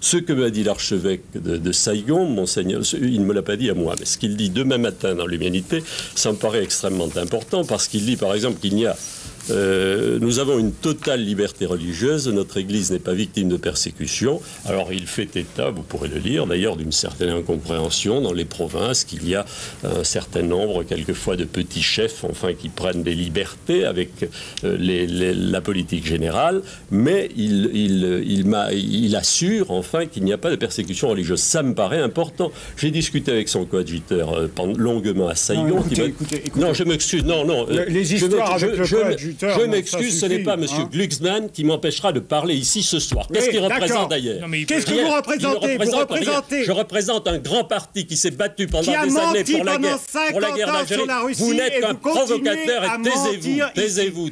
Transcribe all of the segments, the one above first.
Ce que m'a dit l'archevêque de Saigon, Monseigneur, il ne me l'a pas dit à moi, mais ce qu'il dit demain matin dans l'Humanité, ça me paraît extrêmement important, parce qu'il dit par exemple qu'il n'y a nous avons une totale liberté religieuse, notre Église n'est pas victime de persécution. Alors il fait état, vous pourrez le lire d'ailleurs, d'une certaine incompréhension dans les provinces, qu'il y a un certain nombre quelquefois de petits chefs enfin qui prennent des libertés avec la politique générale, mais il assure enfin qu'il n'y a pas de persécution religieuse. Ça me paraît important. J'ai discuté avec son coadjuteur longuement à Saigon. Écoutez. Non, je m'excuse. Non. Les histoires avec le coadjuteur. Je m'excuse, ce n'est pas M. Glucksmann qui m'empêchera de parler ici ce soir. Qu'est-ce qu'il représente d'ailleurs? Qu'est-ce que vous représentez? Je représente un grand parti qui s'est battu pendant des années pour la guerre d'Algérie. Vous n'êtes qu'un provocateur et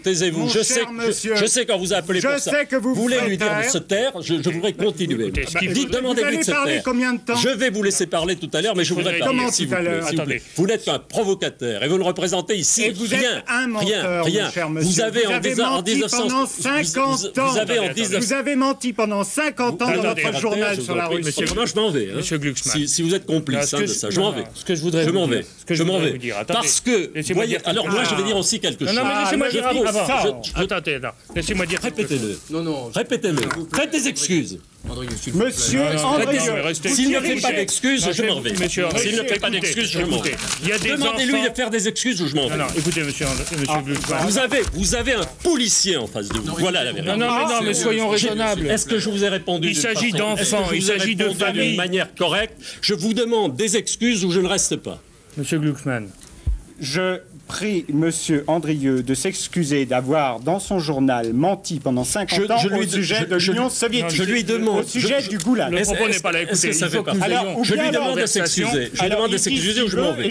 taisez-vous. Je sais quand vous appelez pour ça. Vous voulez lui dire de se taire, je voudrais continuer. Demandez-lui de se taire. Je vais vous laisser parler tout à l'heure, mais je voudrais parler, s'il vous plaît. Vous n'êtes qu'un provocateur et vous ne représentez ici rien. Vous avez menti pendant 50 ans. Vous avez menti pendant 50 ans dans votre journal sur la Russie. Moi, je m'en vais. Monsieur Glucksmann. Si vous êtes complice de ça, je m'en vais. Ce que je voudrais vous dire. Parce que, alors moi, je vais dire aussi quelque chose. Non, mais laissez-moi dire avant. Attendez, laissez-moi dire. Répétez-le. Répétez-le. Faites des excuses. Monsieur Andrieux, s'il ne fait pas d'excuses, je m'en vais. S'il ne fait pas d'excuses, je m'en vais. Demandez-lui de faire des excuses ou je m'en vais. Non, écoutez, monsieur Glucksmann. Vous avez un policier en face de vous. Voilà la vérité. Non, mais soyons raisonnables. Est-ce que je vous ai répondu? Il s'agit d'enfants, il s'agit de famille. D'une manière correcte. Je vous demande des excuses ou je ne reste pas. Monsieur Glucksmann. Je prie Monsieur Andrieux de s'excuser d'avoir, dans son journal, menti pendant 50 ans au sujet de l'Union soviétique. Je lui demande. Au sujet du Goulag. Le propos n'est pas là. Écoutez, je lui demande de s'excuser. Je lui demande de s'excuser ou je m'en vais.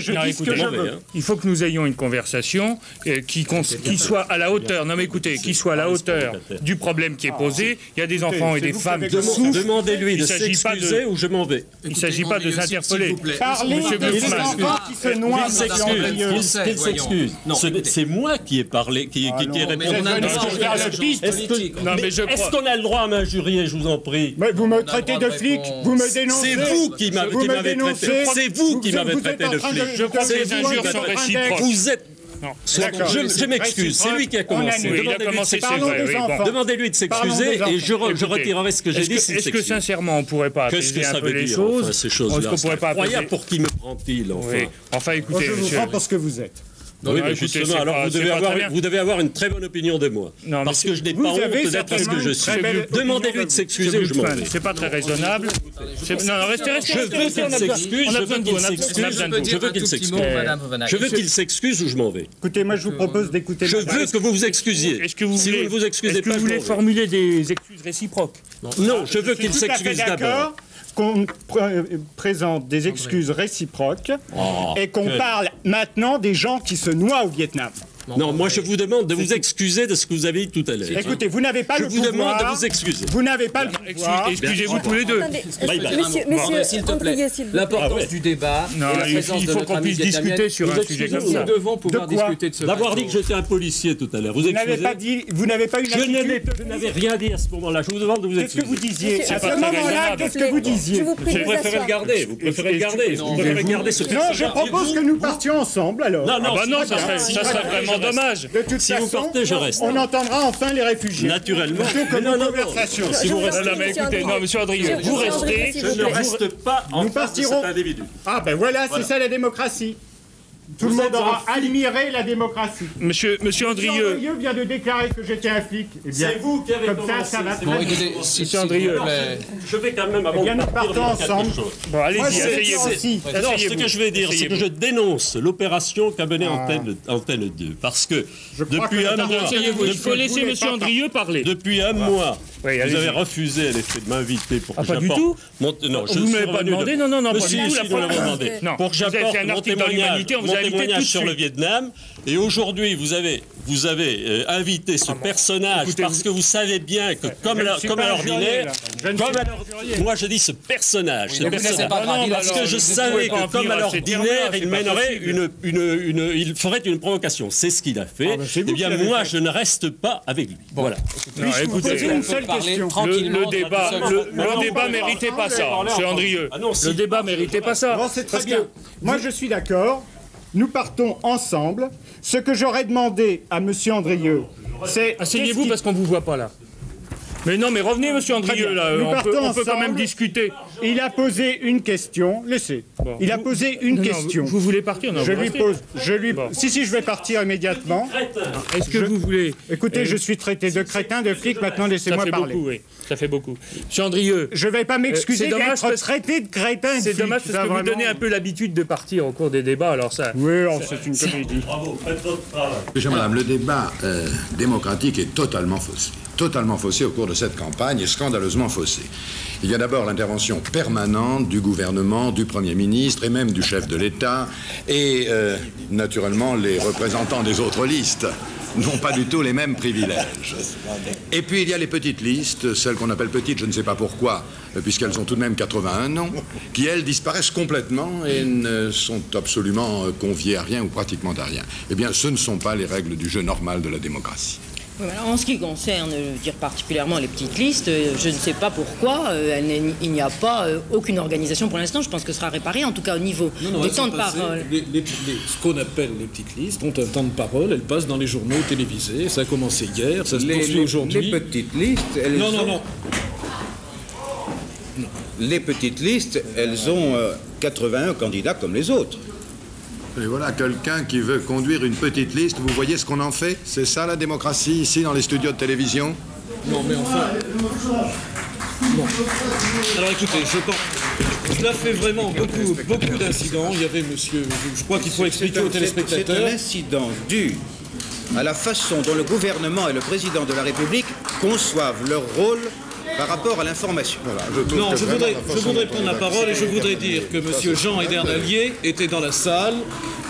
Il faut que nous ayons une conversation qui soit à la hauteur. Non, mais écoutez, qui soit à la hauteur du problème qui est posé. Il y a des enfants et des femmes qui souffrent. Demandez-lui de s'excuser ou je m'en vais. Il ne s'agit pas de s'interpeller. Parlez de ces enfants qui se noient. Qu'il s'excuse. Non, c'est moi qui ai parlé, qui ai répondu. Est-ce qu'on a le droit à m'injurier, je vous en prie? Mais vous me traitez de flic, vous me dénoncez. C'est vous qui m'avez traité. C'est vous qui m'avez traité de flic. Je crois que les injures sont réciproques. Vous êtes... Je m'excuse, c'est lui qui a commencé. Demandez-lui de s'excuser et je retirerai ce que j'ai dit. Est-ce que sincèrement on ne pourrait pas apaiser un peu les choses? Est-ce qu'on pourrait pas apaiser? Pour qui me prend-il enfin écoutez, je vous prends pour ce que vous êtes. Oui, mais justement, alors vous devez avoir une très bonne opinion de moi. Non, parce que je n'ai pas honte d'être ce que je suis. Demandez-lui de s'excuser ou je m'en vais. C'est pas très raisonnable. Non, restez. Je veux qu'il s'excuse, je veux qu'il s'excuse ou je m'en vais. Écoutez, moi je vous propose d'écouter. Je veux que vous vous excusiez. Si vous ne vous excusez pas, vous voulez formuler des excuses réciproques? Non, je veux qu'il s'excuse d'abord. Qu'on présente des excuses réciproques et qu'on parle maintenant des gens qui se noient au Vietnam. Non, moi je vous demande de vous excuser de ce que vous avez dit tout à l'heure. Écoutez, vous n'avez pas le pouvoir. Je vous demande de vous excuser. Vous n'avez pas le pouvoir. Excusez-vous tous les deux. Monsieur, s'il te plaît. L'importance du débat. Il faut qu'on puisse discuter sur un sujet comme ça. Nous devons pouvoir discuter de ce. D'avoir dit que j'étais un policier tout à l'heure. Vous n'avez pas dit. Vous n'avez pas eu. Je n'avais rien dit à ce moment-là. Je vous demande de vous excuser. Qu'est-ce que vous disiez à ce moment-là? Qu'est-ce que vous disiez? Vous préférez le garder. Vous préférez le garder. Vous préférez garder ce. Non, je propose que nous partions ensemble alors. Non, ça serait vraiment dommage. Si vous partez, je reste. On entendra enfin les réfugiés. Naturellement. Si vous restez, mais écoutez, non, monsieur Andrieux, vous restez. Je ne reste pas en face de cet individu. Ah ben voilà, c'est ça la démocratie. Tout le monde aura admiré la démocratie. Monsieur Andrieux vient de déclarer que j'étais un flic. C'est vous qui avez commencé. Ça va très bien. Monsieur Andrieux, je vais quand même avoir nous partons ensemble. Bon, allez-y, asseyez-vous. Non, ce que je vais dire, c'est que je dénonce l'opération qu'a menée Antenne 2. Parce que depuis un mois... Il faut laisser monsieur Andrieux parler. Depuis un mois, vous avez refusé à l'effet de m'inviter pour que j'apporte... Pas du tout. Non, vous ne m'avez pas demandé. Non, pas du tout. Vous l'avez demandé. Pour que j'apporte mon témoignage sur le Vietnam. Et aujourd'hui, vous avez invité ce personnage parce que vous savez bien que, comme à l'ordinaire, Moi, je dis ce personnage. Parce que je savais que, comme à l'ordinaire, il mènerait il ferait une provocation. C'est ce qu'il a fait. Eh bien, moi, je ne reste pas avec lui. Voilà. Écoutez, une seule question. Le débat méritait pas ça, M. Andrieux. Le débat méritait pas ça. C'est très bien. Moi, je suis d'accord. Nous partons ensemble. Ce que j'aurais demandé à M. Andrieux, c'est... Asseyez-vous parce qu'on ne vous voit pas là. Mais non, mais revenez, M. Andrieux, là. On peut quand même discuter. Il a posé une question. Laissez. Bon. Il a posé une question. Vous voulez partir? Non, je lui pose. Bon. Si, je vais partir immédiatement. Est-ce que vous voulez... Écoutez, je suis traité de crétin, de flic. Maintenant, laissez-moi parler. Beaucoup, oui. Ça fait beaucoup. M. Andrieux... Je ne vais pas m'excuser d'être traité de crétin. C'est dommage parce que vous donnez un peu l'habitude de partir au cours des débats. Alors ça... Oui, c'est une comédie. Bravo, faites votre travail. Madame, le débat démocratique est totalement faussé. Totalement faussé au cours de cette campagne et scandaleusement faussé. Il y a d'abord l'intervention permanente du gouvernement, du Premier ministre et même du chef de l'État et naturellement les représentants des autres listes n'ont pas du tout les mêmes privilèges. Et puis il y a les petites listes, celles qu'on appelle petites, je ne sais pas pourquoi, puisqu'elles ont tout de même 81 noms, qui elles disparaissent complètement et ne sont absolument conviées à rien ou pratiquement à rien. Eh bien ce ne sont pas les règles du jeu normal de la démocratie. En ce qui concerne, particulièrement les petites listes, je ne sais pas pourquoi il n'y a pas aucune organisation pour l'instant. Je pense que ce sera réparé, en tout cas au niveau des temps de parole. Ce qu'on appelle les petites listes ont un temps de parole, elles passent dans les journaux télévisés. Ça a commencé hier, ça se poursuit aujourd'hui. Les petites listes, elles non. Les petites listes, elles ont 81 candidats comme les autres. Et voilà quelqu'un qui veut conduire une petite liste. Vous voyez ce qu'on en fait? C'est ça la démocratie ici dans les studios de télévision? Non, mais enfin... Bon. Alors écoutez, je pense... Cela fait vraiment beaucoup d'incidents. Il y avait monsieur... Je crois qu'il faut expliquer aux téléspectateurs... C'est un incident dû à la façon dont le gouvernement et le président de la République conçoivent leur rôle par rapport à l'information. Voilà, je voudrais prendre la parole et je voudrais dire que M. Jean Edernalier était dans la salle,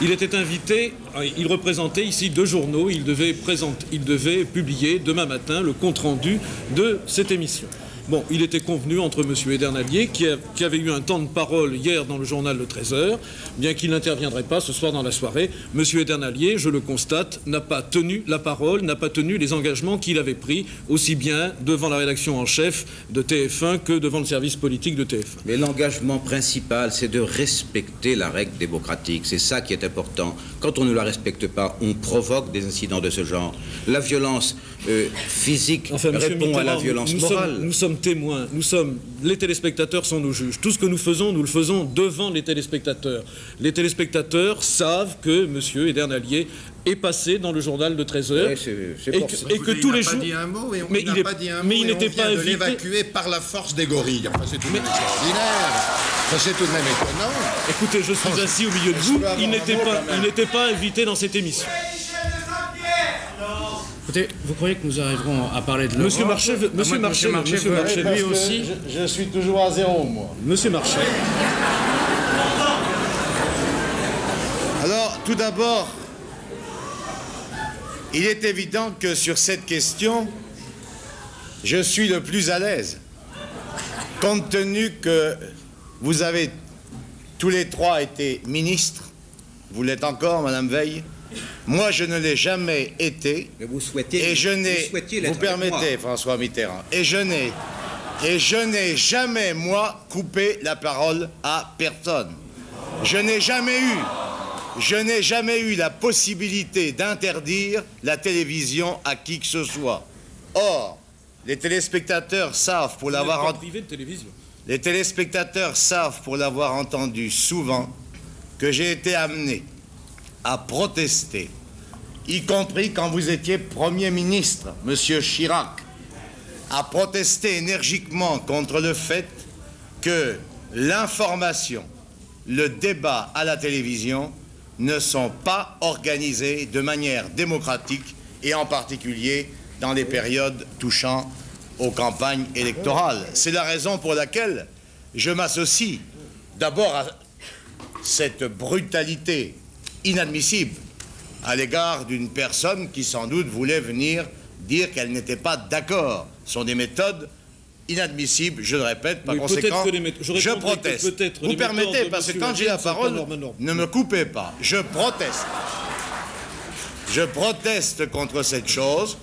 il était invité, il représentait ici 2 journaux, il devait publier demain matin le compte-rendu de cette émission. Bon, il était convenu entre M. Edernalier, qui avait eu un temps de parole hier dans le journal Le 13h, bien qu'il n'interviendrait pas ce soir dans la soirée. M. Edernalier, je le constate, n'a pas tenu la parole, n'a pas tenu les engagements qu'il avait pris, aussi bien devant la rédaction en chef de TF1 que devant le service politique de TF1. Mais l'engagement principal, c'est de respecter la règle démocratique. C'est ça qui est important. Quand on ne la respecte pas, on provoque des incidents de ce genre. La violence physique répond à la violence morale. Nous sommes témoins, les téléspectateurs sont nos juges. Tout ce que nous le faisons devant les téléspectateurs. Les téléspectateurs savent que M. Edernalier est passé dans le journal de 13h et que tous les jours... Mais il n'a pas dit un mot, il n'était pas invité. De l'évacuer par la force des gorilles. Enfin, c'est tout de même extraordinaire. Enfin, c'est tout de même étonnant. Écoutez, je suis assis au milieu de vous. Il n'était pas invité dans cette émission. Écoutez, vous croyez que nous arriverons à parler de l'Europe? Monsieur Marchais, lui aussi. Je suis toujours à 0, moi. Monsieur Marchais. Alors, tout d'abord, il est évident que sur cette question, je suis le plus à l'aise. Compte tenu que vous avez tous les 3 été ministres, vous l'êtes encore, Madame Veil. Moi, je ne l'ai jamais été. Mais vous souhaitiez. Et je n'ai. Vous permettez, François Mitterrand. Et je n'ai jamais, moi, coupé la parole à personne. Je n'ai jamais eu la possibilité d'interdire la télévision à qui que ce soit. Or, les téléspectateurs savent pour l'avoir Les téléspectateurs savent pour l'avoir entendu souvent que j'ai été amené à protester, y compris quand vous étiez Premier ministre, Monsieur Chirac, à protester énergiquement contre le fait que l'information, le débat à la télévision ne sont pas organisés de manière démocratique et en particulier dans les périodes touchant aux campagnes électorales. C'est la raison pour laquelle je m'associe d'abord à cette brutalité inadmissible à l'égard d'une personne qui sans doute voulait venir dire qu'elle n'était pas d'accord. Ce sont des méthodes inadmissible, je le répète, par oui, conséquent, je proteste. Vous permettez, parce que quand j'ai la parole, ne me coupez pas. Je proteste. Je proteste contre cette chose.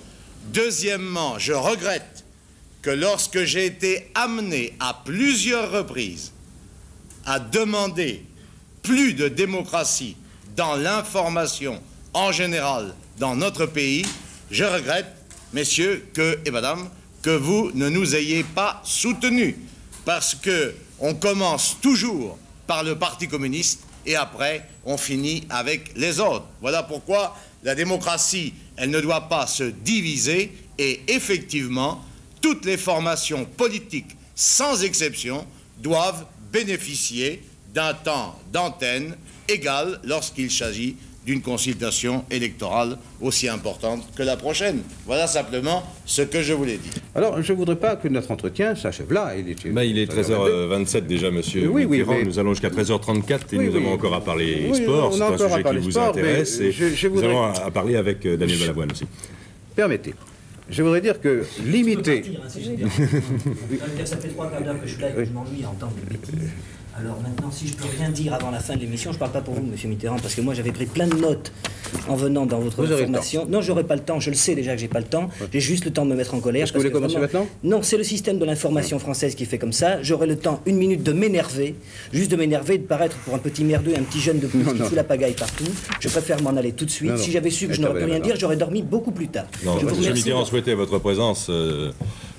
Deuxièmement, je regrette que lorsque j'ai été amené à plusieurs reprises à demander plus de démocratie dans l'information en général dans notre pays, je regrette, messieurs et madame, que vous ne nous ayez pas soutenus, parce que on commence toujours par le Parti communiste et après on finit avec les autres. Voilà pourquoi la démocratie, elle ne doit pas se diviser, et effectivement, toutes les formations politiques, sans exception, doivent bénéficier d'un temps d'antenne égal lorsqu'il s'agit d'une consultation électorale aussi importante que la prochaine. Voilà simplement ce que je voulais dire. Alors, je ne voudrais pas que notre entretien s'achève là. Il est 13h27 déjà, monsieur Mitterrand. Oui, nous allons jusqu'à 13h34 et nous avons encore à parler sport. C'est un sujet qui vous intéresse. Et nous allons à parler avec Daniel Balavoine aussi. Permettez. Je voudrais dire que limiter... Ça fait 3 quarts d'heure que je suis là et que je m'ennuie à entendre. Alors maintenant, si je peux rien dire avant la fin de l'émission, je ne parle pas pour vous, monsieur Mitterrand, parce que moi j'avais pris plein de notes en venant dans votre formation. Non, j'aurais pas le temps, je le sais déjà que j'ai pas le temps. J'ai juste le temps de me mettre en colère. Est-ce que vous voulez commencer maintenant ? Non, c'est le système de l'information française qui fait comme ça. J'aurai le temps, 1 minute, de m'énerver, juste de m'énerver, de paraître pour un petit merdeux, un petit jeune de plus qui fout la pagaille partout. Je préfère m'en aller tout de suite. Si j'avais su que je n'aurais pu rien dire, j'aurais dormi beaucoup plus tard. Non, monsieur Mitterrand souhaitait votre présence.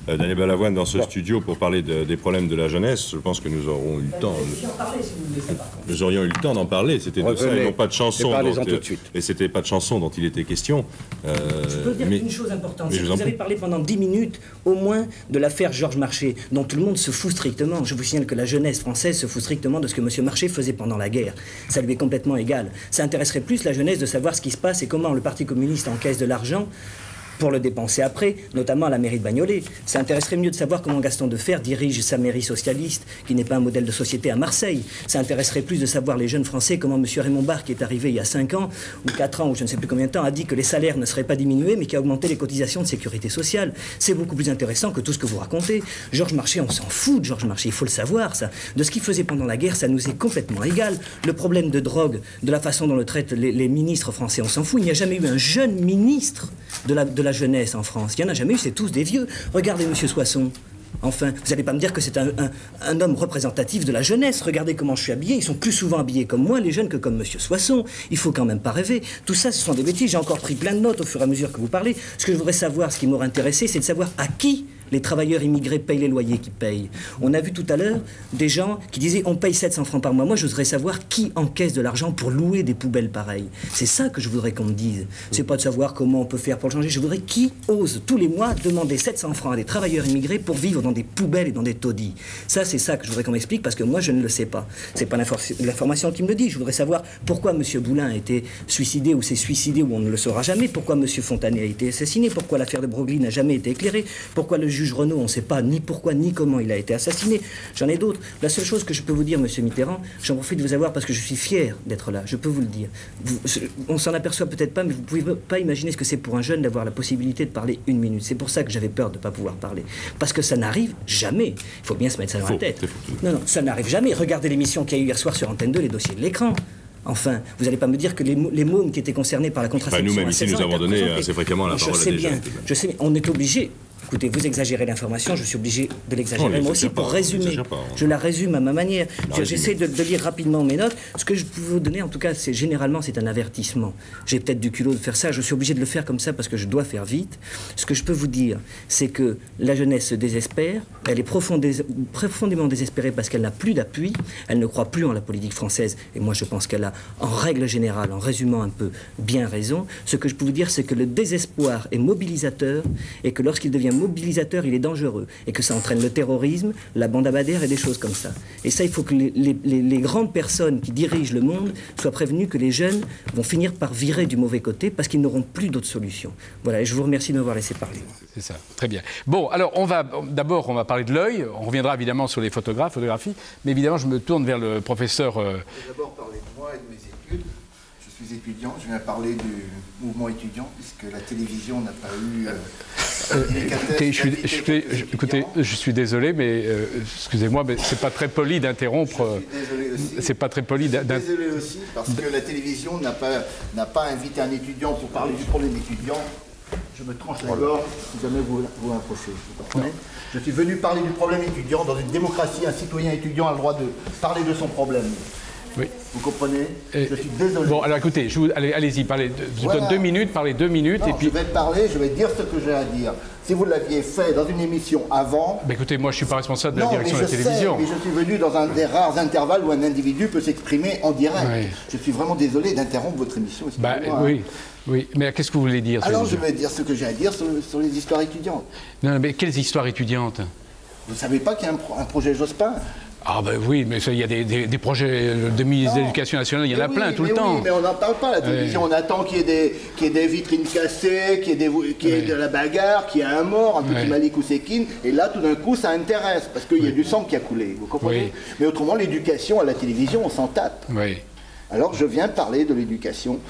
Daniel Balavoine dans ce studio pour parler des problèmes de la jeunesse. Je pense que nous aurons eu le temps. Nous aurions eu le temps d'en parler. C'était de ça et non pas de chanson. Et c'était pas de chanson dont il était question. Je peux dire une chose importante. Vous avez parlé pendant 10 minutes au moins de l'affaire Georges Marchais, dont tout le monde se fout strictement. Je vous signale que la jeunesse française se fout strictement de ce que M. Marchais faisait pendant la guerre. Ça lui est complètement égal. Ça intéresserait plus la jeunesse de savoir ce qui se passe et comment le Parti communiste encaisse de l'argent pour le dépenser après, notamment à la mairie de Bagnolet. Ça intéresserait mieux de savoir comment Gaston Defferre dirige sa mairie socialiste, qui n'est pas un modèle de société à Marseille. Ça intéresserait plus de savoir les jeunes Français comment M. Raymond Barre, qui est arrivé il y a 5 ans, ou 4 ans, ou je ne sais plus combien de temps, a dit que les salaires ne seraient pas diminués, mais qui a augmenté les cotisations de sécurité sociale. C'est beaucoup plus intéressant que tout ce que vous racontez. Georges Marchais, on s'en fout de Georges Marchais, il faut le savoir, ça. De ce qu'il faisait pendant la guerre, ça nous est complètement égal. Le problème de drogue, de la façon dont le traitent les ministres français, on s'en fout. Il n'y a jamais eu un jeune ministre de la jeunesse en France. Il n'y en a jamais eu, c'est tous des vieux. Regardez M. Soissons. Enfin, vous n'allez pas me dire que c'est un homme représentatif de la jeunesse. Regardez comment je suis habillé. Ils sont plus souvent habillés comme moi, les jeunes, que comme M. Soissons. Il faut quand même pas rêver. Tout ça, ce sont des bêtises. J'ai encore pris plein de notes au fur et à mesure que vous parlez. Ce que je voudrais savoir, ce qui m'aurait intéressé, c'est de savoir à qui les travailleurs immigrés payent les loyers qu'ils payent. On a vu tout à l'heure des gens qui disaient on paye 700 francs par mois. Moi, je voudrais savoir qui encaisse de l'argent pour louer des poubelles pareilles. C'est ça que je voudrais qu'on me dise. C'est pas de savoir comment on peut faire pour le changer. Je voudrais qui ose tous les mois demander 700 francs à des travailleurs immigrés pour vivre dans des poubelles et dans des taudis. Ça, c'est ça que je voudrais qu'on m'explique parce que moi, je ne le sais pas. C'est pas l'information qui me le dit. Je voudrais savoir pourquoi M. Boulin a été suicidé ou s'est suicidé ou on ne le saura jamais. Pourquoi M. Fontanet a été assassiné. Pourquoi l'affaire de Broglie n'a jamais été éclairée. Pourquoi le juge Renaud, on ne sait pas ni pourquoi ni comment il a été assassiné. J'en ai d'autres. La seule chose que je peux vous dire, monsieur Mitterrand, j'en profite de vous avoir parce que je suis fier d'être là. Je peux vous le dire. On s'en aperçoit peut-être pas, mais vous ne pouvez pas imaginer ce que c'est pour un jeune d'avoir la possibilité de parler 1 minute. C'est pour ça que j'avais peur de ne pas pouvoir parler. Parce que ça n'arrive jamais. Il faut bien se mettre ça dans la tête. Non, ça n'arrive jamais. Regardez l'émission qu'il y a eu hier soir sur Antenne 2, les dossiers de l'écran. Enfin, vous n'allez pas me dire que les mômes qui étaient concernés par la contraception... Nous-mêmes ici, nous avons donné assez fréquemment la parole à des jeunes. Je sais bien, on est obligé... Écoutez, vous exagérez l'information, je suis obligé de l'exagérer moi aussi pour résumer. Je la résume à ma manière. J'essaie de lire rapidement mes notes. Ce que je peux vous donner, en tout cas, c'est généralement, c'est un avertissement. J'ai peut-être du culot de faire ça, je suis obligé de le faire comme ça parce que je dois faire vite. Ce que je peux vous dire, c'est que la jeunesse se désespère, elle est profondément désespérée parce qu'elle n'a plus d'appui, elle ne croit plus en la politique française, et moi je pense qu'elle a, en règle générale, en résumant un peu, bien raison. Ce que je peux vous dire, c'est que le désespoir est mobilisateur, et que lorsqu'il devient mobilisateur, il est dangereux, et que ça entraîne le terrorisme, la bande à Bader et des choses comme ça. Et ça, il faut que les grandes personnes qui dirigent le monde soient prévenues que les jeunes vont finir par virer du mauvais côté parce qu'ils n'auront plus d'autres solutions. Voilà, et je vous remercie de m'avoir laissé parler. C'est ça, très bien. Bon, alors on va parler de l'œil, on reviendra évidemment sur les photographies, mais évidemment je me tourne vers le professeur... Je vais d'abord parler de moi et de mes études. Je suis étudiant étudiants, je viens parler du mouvement étudiant, puisque la télévision n'a pas eu... écoutez, je suis désolé, mais excusez-moi, mais c'est pas très poli d'interrompre. C'est pas très poli d'interrompre. Je suis désolé aussi, parce que la télévision n'a pas invité un étudiant pour parler du problème étudiant. Je me tranche la gorge si jamais vous approchez. Vous comprenez ? Je suis venu parler du problème étudiant. Dans une démocratie, un citoyen étudiant a le droit de parler de son problème. Oui. Vous comprenez ? Je suis désolé. Bon, alors écoutez, allez-y, parlez. Je vous donne 2 minutes, parlez 2 minutes. Non, et puis... je vais dire ce que j'ai à dire. Si vous l'aviez fait dans une émission avant... Mais écoutez, moi je ne suis pas responsable de la direction de la télévision. Mais je suis venu dans un des rares intervalles où un individu peut s'exprimer en direct. Oui. Je suis vraiment désolé d'interrompre votre émission. Oui, mais qu'est-ce que vous voulez dire? Alors je vais dire ce que j'ai à dire sur les histoires étudiantes. Non, mais quelles histoires étudiantes? Vous ne savez pas qu'il y a un projet Jospin? Ah ben oui, mais il y a des projets de ministre de l'Éducation nationale, il y en a plein tout le temps. Oui, mais on n'en parle pas à la télévision. On attend qu'il y ait des vitrines cassées, qu'il y ait de la bagarre, qu'il y ait un mort, un petit Malik Oussekine. Et là, tout d'un coup, ça intéresse, parce qu'il y a du sang qui a coulé, vous comprenez? Mais autrement, l'éducation à la télévision, on s'en tape. Oui. Alors je viens parler de l'éducation.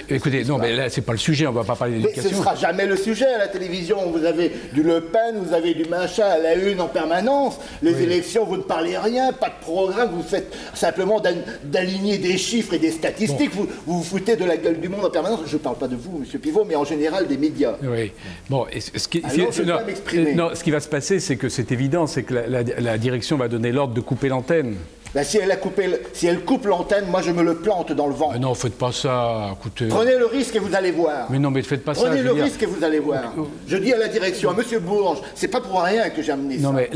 Écoutez, non, mais là, c'est pas le sujet, on ne va pas parler d'éducation. Mais ce ne sera jamais le sujet à la télévision. Vous avez du Le Pen, vous avez du machin à la une en permanence. Les élections, vous ne parlez rien, pas de programme, vous faites simplement d'aligner des chiffres et des statistiques. Bon. Vous foutez de la gueule du monde en permanence. Je ne parle pas de vous, M. Pivot, mais en général des médias. Oui. Bon, ce qui va se passer, c'est que c'est évident, c'est que la direction va donner l'ordre de couper l'antenne. Ben, si elle coupe l'antenne, moi je me le plante dans le ventre. Mais non, faites pas ça, écoutez. Prenez le risque et vous allez voir. Mais non, mais faites pas ça. Prenez le risque et vous allez voir. Je dis à la direction, à M. Bourges, c'est pas pour rien que j'ai amené ça. Mais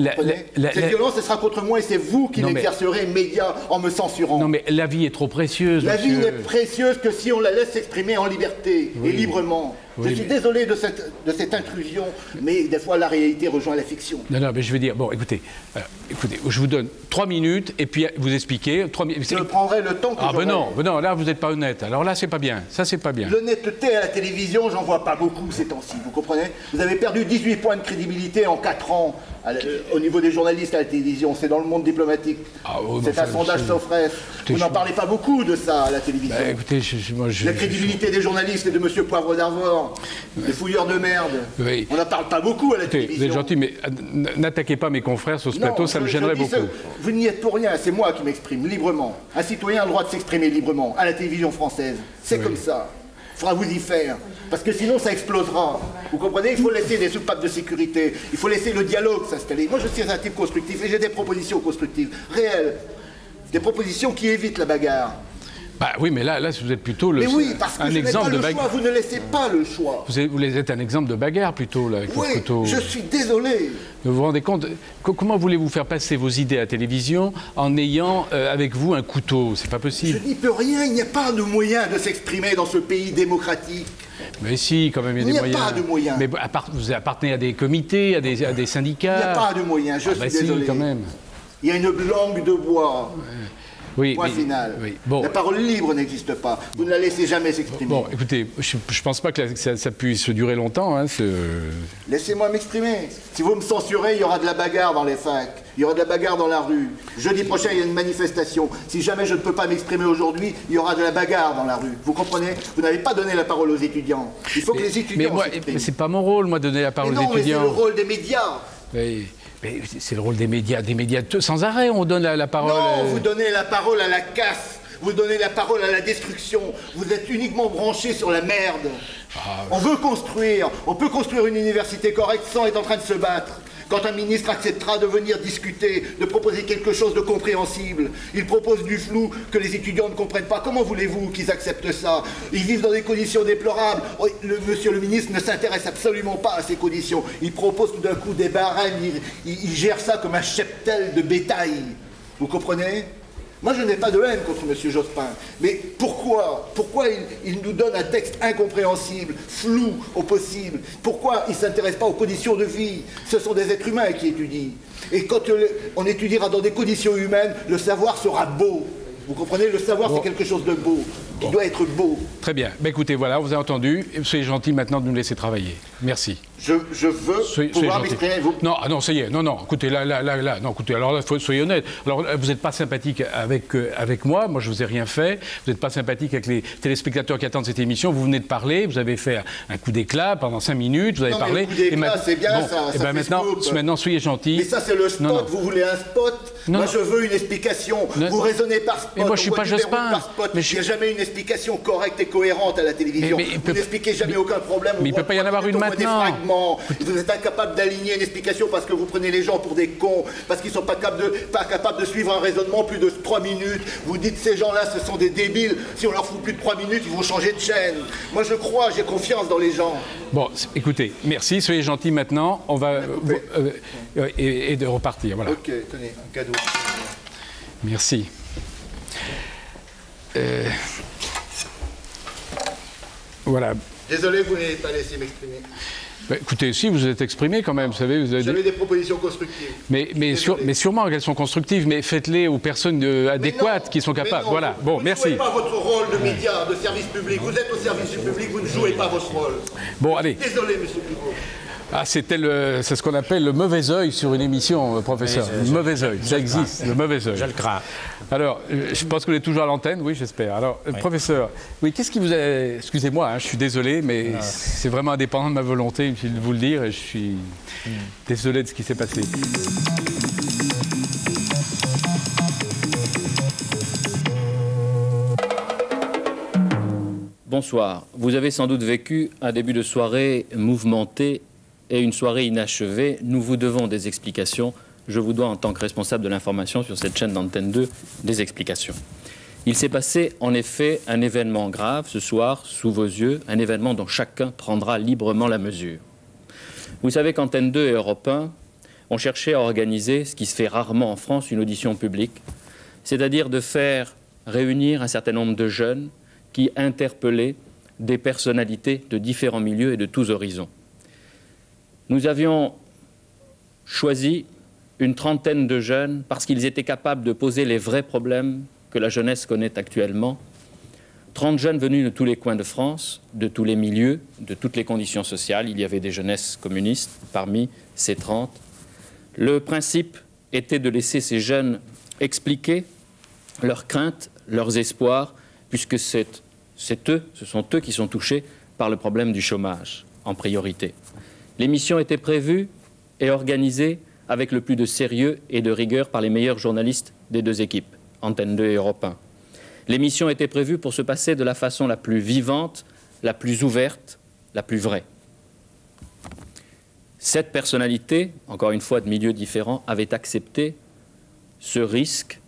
cette violence, ce sera contre moi et c'est vous qui l'exercerez médias en me censurant. Non, mais la vie est trop précieuse. La vie n'est précieuse que si on la laisse s'exprimer en liberté et librement. Je suis désolé de cette intrusion, mais des fois la réalité rejoint la fiction. Non, mais je vais dire, bon, écoutez, je vous donne 3 minutes et puis vous expliquez. Je prendrai le temps que j'aurai. Non, là vous n'êtes pas honnête. Alors là, c'est pas bien. Ça, c'est pas bien. L'honnêteté à la télévision, j'en vois pas beaucoup ces temps-ci, vous comprenez? Vous avez perdu 18 points de crédibilité en 4 ans au niveau des journalistes à la télévision. C'est dans le monde diplomatique. C'est un sondage Sofres. Vous n'en parlez pas beaucoup de ça à la télévision. Bah, écoutez, la crédibilité des journalistes et de M. Poivre d'Arvor. Des fouilleurs de merde. Oui. On n'en parle pas beaucoup à la télévision. Vous êtes gentil, mais n'attaquez pas mes confrères sur ce plateau, ça me gênerait beaucoup. Vous n'y êtes pour rien, c'est moi qui m'exprime librement. Un citoyen a le droit de s'exprimer librement à la télévision française. C'est comme ça. Il faudra vous y faire. Parce que sinon, ça explosera. Vous comprenez? Il faut laisser des soupapes de sécurité. Il faut laisser le dialogue s'installer. Moi, je suis un type constructif et j'ai des propositions constructives, réelles. Des propositions qui évitent la bagarre. Bah oui, mais là vous êtes plutôt un exemple de bagarre. Vous ne laissez pas le choix. Vous êtes un exemple de bagarre plutôt, là, avec votre couteau. Je suis désolé. Vous vous rendez compte? Comment voulez-vous faire passer vos idées à la télévision en ayant avec vous un couteau? C'est pas possible. Je n'y peux rien, il n'y a pas de moyen de s'exprimer dans ce pays démocratique. Mais si, quand même, il y a des moyens. Il n'y a pas de moyens. Mais vous appartenez à des comités, à des syndicats. Il n'y a pas de moyens, je suis désolé. Si, quand même. Il y a une langue de bois. Oui, point final. Oui, bon. La parole libre n'existe pas. Vous ne la laissez jamais s'exprimer. Bon, écoutez, je ne pense pas que ça puisse durer longtemps. Hein, Laissez-moi m'exprimer. Si vous me censurez, il y aura de la bagarre dans les facs. Il y aura de la bagarre dans la rue. Jeudi prochain, il y a une manifestation. Si jamais je ne peux pas m'exprimer aujourd'hui, il y aura de la bagarre dans la rue. Vous comprenez? Vous n'avez pas donné la parole aux étudiants. Il faut que les étudiants s'expriment. Mais c'est pas mon rôle, moi, de donner la parole aux étudiants. Mais c'est le rôle des médias. Mais c'est le rôle des médias sans arrêt, on donne la parole... Non, vous donnez la parole à la casse, vous donnez la parole à la destruction, vous êtes uniquement branchés sur la merde. On peut construire une université correcte sans être en train de se battre. Quand un ministre acceptera de venir discuter, de proposer quelque chose de compréhensible, il propose du flou que les étudiants ne comprennent pas. Comment voulez-vous qu'ils acceptent ça? Ils vivent dans des conditions déplorables. Monsieur le ministre ne s'intéresse absolument pas à ces conditions. Il propose tout d'un coup des barèmes, il gère ça comme un cheptel de bétail. Vous comprenez? Moi, je n'ai pas de haine contre M. Jospin. Mais pourquoi il nous donne un texte incompréhensible, flou au possible? Pourquoi il ne s'intéresse pas aux conditions de vie? Ce sont des êtres humains qui étudient. Et quand on étudiera dans des conditions humaines, le savoir sera beau. Vous comprenez? Le savoir, c'est quelque chose de beau. qui doit être beau. Très bien. Ben, écoutez, voilà, vous avez entendu. Soyez gentil maintenant de nous laisser travailler. Merci. Je veux pouvoir m'exprimer. Non, ah non, ça y est. Non, écoutez, non, écoutez, alors là, soyez honnête. Alors, vous n'êtes pas sympathique avec moi. Moi, je vous ai rien fait. Vous n'êtes pas sympathique avec les téléspectateurs qui attendent cette émission. Vous venez de parler. Vous avez fait un coup d'éclat pendant 5 minutes. Vous avez parlé. Le coup d'éclat, c'est bien, ça. Et ben maintenant, soyez gentil. Mais ça, c'est le spot. Non. Vous voulez un spot? Moi, je veux une explication. Vous raisonnez par spot. Mais moi, je suis pas Jospin. Il n'y a jamais une explication correcte et cohérente à la télévision. Vous n'expliquez jamais aucun problème. Mais il ne peut pas y en avoir une maintenant. Vous êtes incapable d'aligner une explication parce que vous prenez les gens pour des cons, parce qu'ils ne sont pas capables de suivre un raisonnement plus de 3 minutes. Vous dites ces gens-là, ce sont des débiles. Si on leur fout plus de 3 minutes, ils vont changer de chaîne. Moi, je crois, j'ai confiance dans les gens. Bon, écoutez, merci, soyez gentils maintenant. On va... et de repartir, voilà. Ok, tenez, un cadeau. Merci. Voilà. Désolé, vous n'avez pas laissé m'exprimer. Bah, écoutez, si, vous êtes exprimé quand même, vous savez. J'avais des propositions constructives. Mais sûrement qu'elles sont constructives, mais faites-les aux personnes adéquates qui sont capables. Non, voilà, bon, merci. Vous ne jouez pas votre rôle de média, de service public. Vous êtes au service du public, vous ne jouez pas votre rôle. Bon, allez. Désolé, monsieur Pivot. Ah, c'est ce qu'on appelle le mauvais œil sur une émission, professeur. Le mauvais œil, ça existe, le mauvais œil. Je le crains. Alors, je pense que vous êtes toujours à l'antenne, oui, j'espère. Alors, oui. Professeur, oui, qu'est-ce qui vous a... Excusez-moi, je suis désolé, mais c'est vraiment indépendant de ma volonté, je vais vous le dire, et je suis désolé de ce qui s'est passé. Bonsoir. Vous avez sans doute vécu un début de soirée mouvementé et une soirée inachevée. Nous vous devons des explications. Je vous dois, en tant que responsable de l'information sur cette chaîne d'Antenne 2, des explications. Il s'est passé, en effet, un événement grave ce soir, sous vos yeux, un événement dont chacun prendra librement la mesure. Vous savez qu'Antenne 2 et Europe 1 ont cherché à organiser, ce qui se fait rarement en France, une audition publique, c'est-à-dire de faire réunir un certain nombre de jeunes qui interpellaient des personnalités de différents milieux et de tous horizons. Nous avions choisi une trentaine de jeunes parce qu'ils étaient capables de poser les vrais problèmes que la jeunesse connaît actuellement. 30 jeunes venus de tous les coins de France, de tous les milieux, de toutes les conditions sociales. Il y avait des jeunesses communistes parmi ces 30. Le principe était de laisser ces jeunes expliquer leurs craintes, leurs espoirs, puisque ce sont eux qui sont touchés par le problème du chômage, en priorité. L'émission était prévue et organisée avec le plus de sérieux et de rigueur par les meilleurs journalistes des deux équipes, Antenne 2 et Europe 1. L'émission était prévue pour se passer de la façon la plus vivante, la plus ouverte, la plus vraie. 7 personnalités, encore une fois de milieux différents, avaient accepté ce risque,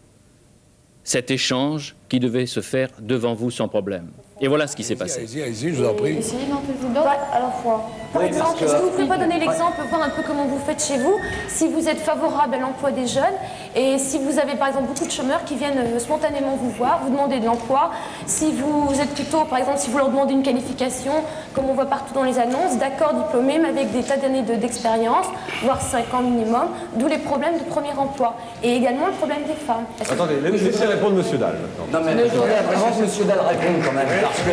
cet échange qui devait se faire devant vous sans problème. Et voilà ce qui s'est passé. Allez-y, je vous en prie. Essayez d'en à la fois. Par exemple, est-ce que vous ne pouvez pas donner l'exemple, voir un peu comment vous faites chez vous, si vous êtes favorable à l'emploi des jeunes, et si vous avez par exemple beaucoup de chômeurs qui viennent spontanément vous voir, vous demander de l'emploi, si vous êtes plutôt, par exemple, si vous leur demandez une qualification, comme on voit partout dans les annonces, d'accord diplômé, mais avec des tas d'années d'expérience, voire 5 ans minimum, d'où les problèmes de premier emploi. Et également le problème des femmes. Attendez, laissez répondre M. Dalle. Non mais je voudrais vraiment que M. Dalle réponde quand même, parce que...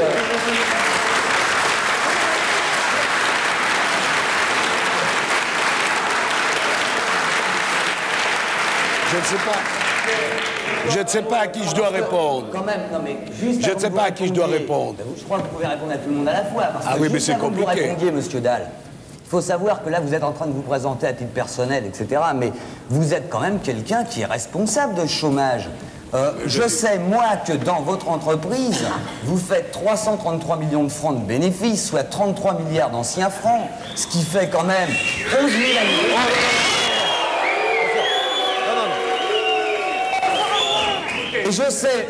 Je ne sais pas à qui je dois répondre. Quand même, non mais juste je ne sais pas à qui je dois répondre. Je crois que vous pouvez répondre à tout le monde à la fois. Parce que oui, mais c'est compliqué. Vous répondiez, monsieur Dalle. Il faut savoir que là, vous êtes en train de vous présenter à titre personnel, etc. Mais vous êtes quand même quelqu'un qui est responsable de ce chômage. Je sais, moi, que dans votre entreprise, vous faites 333 millions de francs de bénéfices, soit 33 milliards d'anciens francs, ce qui fait quand même 11 000 années. Et je sais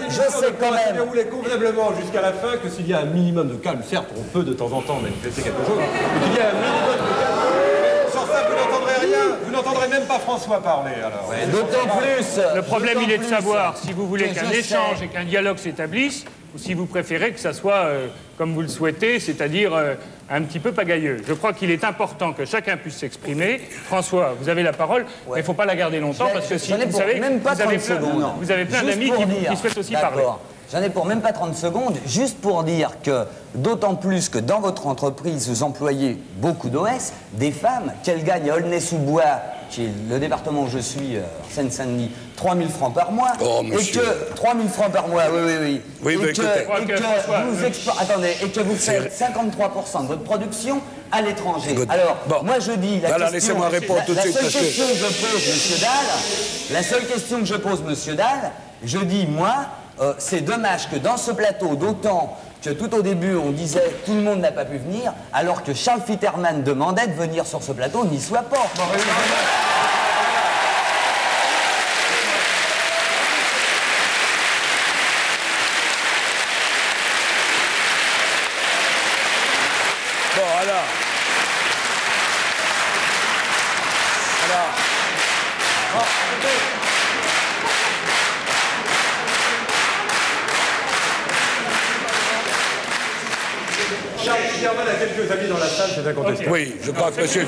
quand même. Vous voulez convenablement jusqu'à la fin que s'il y a un minimum de calme, certes, on peut de temps en temps manifester quelque chose, mais qu'il y a un minimum de calme. Sans ça, vous n'entendrez rien. Vous n'entendrez même pas François parler, alors. D'autant plus. Le problème, il est de savoir si vous voulez qu'un échange et qu'un dialogue s'établisse, ou si vous préférez que ça soit comme vous le souhaitez, c'est-à-dire un petit peu pagailleux. Je crois qu'il est important que chacun puisse s'exprimer. François, vous avez la parole, mais il ne faut pas la garder longtemps, parce que si vous savez, vous avez plein d'amis qui souhaitent aussi parler. J'en ai pour même pas 30 secondes, juste pour dire que, d'autant plus que dans votre entreprise, vous employez beaucoup d'OS, des femmes, qu'elles gagnent à Aulnay-sous-Bois, qui est le département où je suis, Seine-Saint-Denis, 3 000 francs par mois. Oh, et que 3 000 francs par mois, oui. Oui, mais attendez, et que vous faites 53% de votre production à l'étranger. Alors, moi je dis, laissez-moi répondre tout de suite. La seule question que je pose, monsieur Dalle, je dis, moi, c'est dommage que dans ce plateau, d'autant que tout au début on disait tout le monde n'a pas pu venir, alors que Charles Fitterman demandait de venir sur ce plateau, n'y soit pas. Charles Fitterman a quelques amis dans la salle, c'est incontestable. Oui, je crois que monsieur...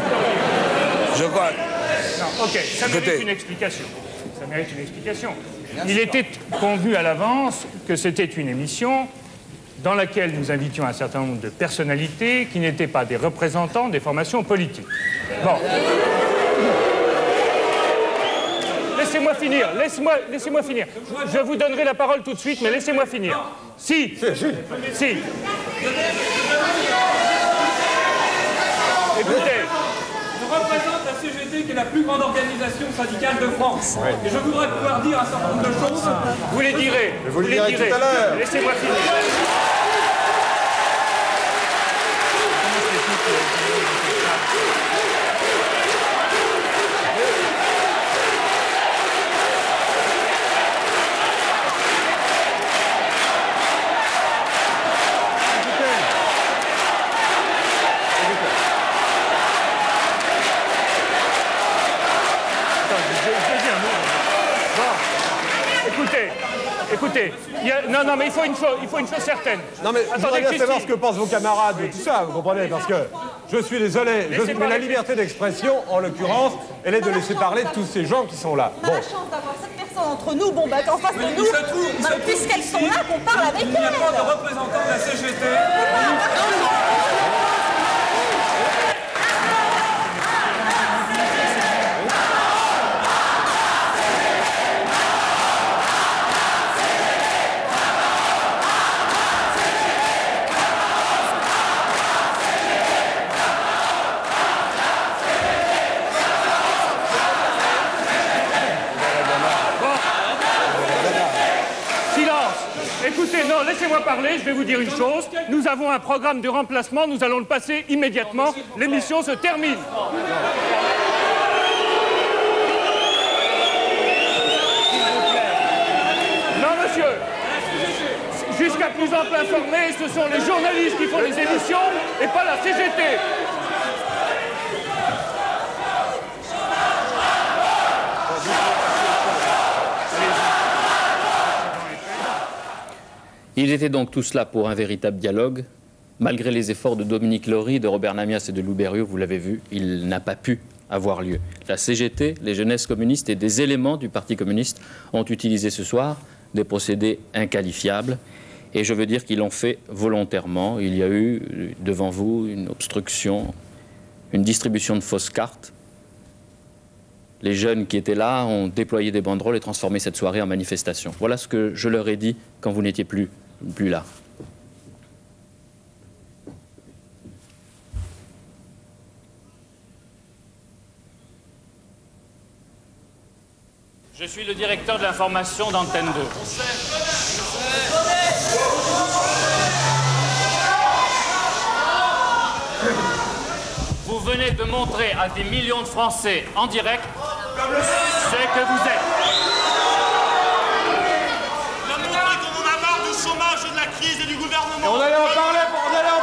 Je crois... Non, ok, ça mérite une explication. Ça mérite une explication. Il était convenu à l'avance que c'était une émission dans laquelle nous invitions un certain nombre de personnalités qui n'étaient pas des représentants des formations politiques. Bon. Laissez-moi finir, laissez-moi finir. Je vous donnerai la parole tout de suite, mais laissez-moi finir. Si. Écoutez. Je représente la CGT qui est la plus grande organisation syndicale de France. Ouais. Et je voudrais pouvoir dire un certain nombre de choses. Vous les direz. Vous les direz tout à l'heure. Laissez-moi finir. Écoutez, non, mais il faut une chose certaine. Non, mais je voudrais bien savoir ce que pensent vos camarades de tout ça, vous comprenez? Parce que je suis désolé, mais la liberté d'expression, en l'occurrence, elle est de laisser parler tous ces gens qui sont là. On a la chance d'avoir cette personne entre nous, qu'en face de nous, puisqu'elles sont là, qu'on parle avec elles. Il n'y a pas de représentant de la CGT. Écoutez, non, laissez-moi parler, je vais vous dire une chose. Nous avons un programme de remplacement, nous allons le passer immédiatement. L'émission se termine. Non, monsieur. Jusqu'à plus ample informé, ce sont les journalistes qui font les émissions et pas la CGT. Ils étaient donc tous là pour un véritable dialogue. Malgré les efforts de Dominique Laury, de Robert Namias et de Lou Berriot, vous l'avez vu, il n'a pas pu avoir lieu. La CGT, les jeunesses communistes et des éléments du Parti communiste ont utilisé ce soir des procédés inqualifiables. Et je veux dire qu'ils l'ont fait volontairement. Il y a eu devant vous une obstruction, une distribution de fausses cartes. Les jeunes qui étaient là ont déployé des banderoles et transformé cette soirée en manifestation. Voilà ce que je leur ai dit quand vous n'étiez plus là. Je suis le directeur de l'information d'Antenne 2. Vous venez de montrer à des millions de Français en direct ce que vous êtes. On a montré qu'on en a marre du chômage et de la crise et du gouvernement. Et on allait en parler pendant 1h30.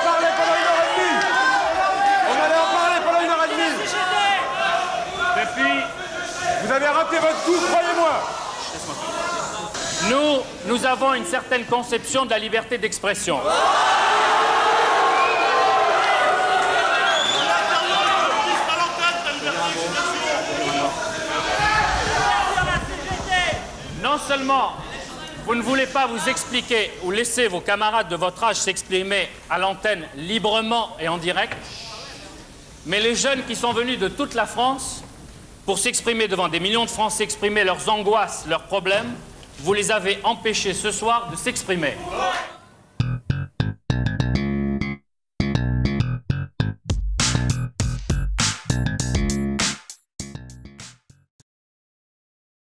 Vous avez raté votre coup, croyez-moi. Nous avons une certaine conception de la liberté d'expression. vous ne voulez pas vous expliquer ou laisser vos camarades de votre âge s'exprimer à l'antenne librement et en direct. Mais les jeunes qui sont venus de toute la France pour s'exprimer devant des millions de Français, exprimer leurs angoisses, leurs problèmes, vous les avez empêchés ce soir de s'exprimer.